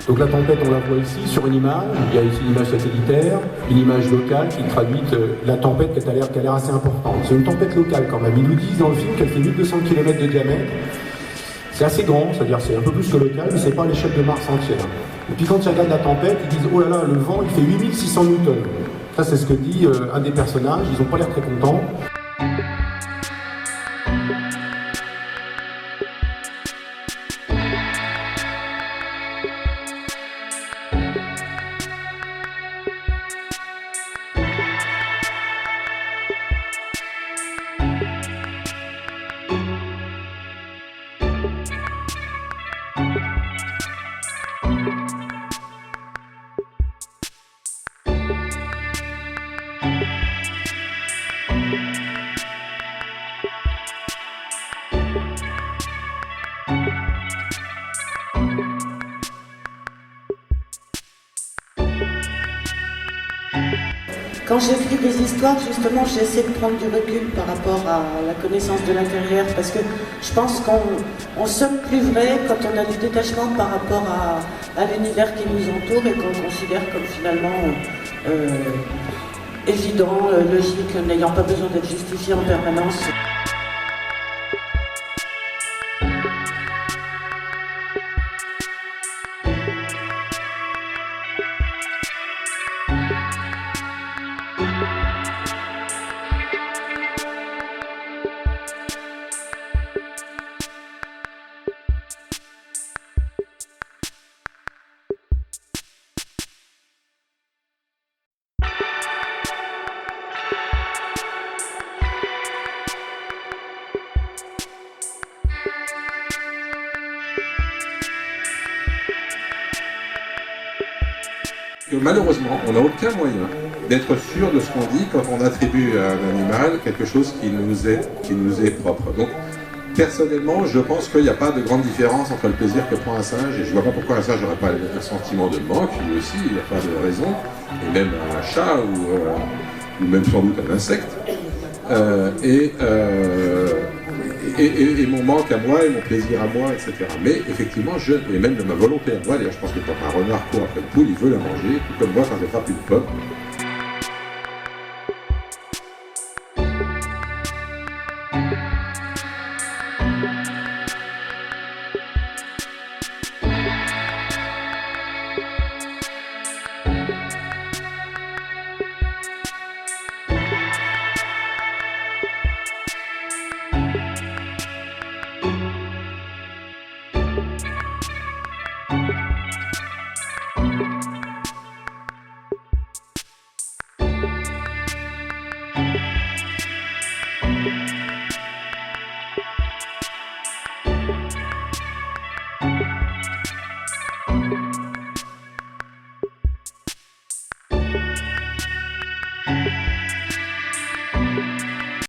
Donc la tempête, on la voit ici sur une image, il y a ici une image satellitaire, une image locale qui traduit la tempête qui a l'air assez importante. C'est une tempête locale quand même. Ils nous disent dans le film qu'elle fait 1200 km de diamètre. C'est assez grand, c'est-à-dire c'est un peu plus que local, mais c'est pas à l'échelle de Mars entière. Et puis quand ils regardent la tempête, ils disent oh là là, le vent il fait 8600 newtons. Ça c'est ce que dit un des personnages, ils n'ont pas l'air très contents. Quand j'écris des histoires, justement, j'essaie de prendre du recul par rapport à la connaissance de l'intérieur, parce que je pense qu'on sonne plus vrai quand on a du détachement par rapport à l'univers qui nous entoure et qu'on considère comme finalement évident, logique, n'ayant pas besoin d'être justifié en permanence. Malheureusement, on n'a aucun moyen d'être sûr de ce qu'on dit quand on attribue à un animal quelque chose qui nous est propre. Donc, personnellement, je pense qu'il n'y a pas de grande différence entre le plaisir que prend un singe, et je ne vois pas pourquoi un singe n'aurait pas un sentiment de manque, lui aussi, il n'y a pas de raison, et même un chat, ou même sans doute un insecte. Et mon manque à moi, et mon plaisir à moi, etc. Mais effectivement, et même de ma volonté à moi, d'ailleurs je pense que quand un renard court après une poule, il veut la manger, tout comme moi quand je frappe une pomme,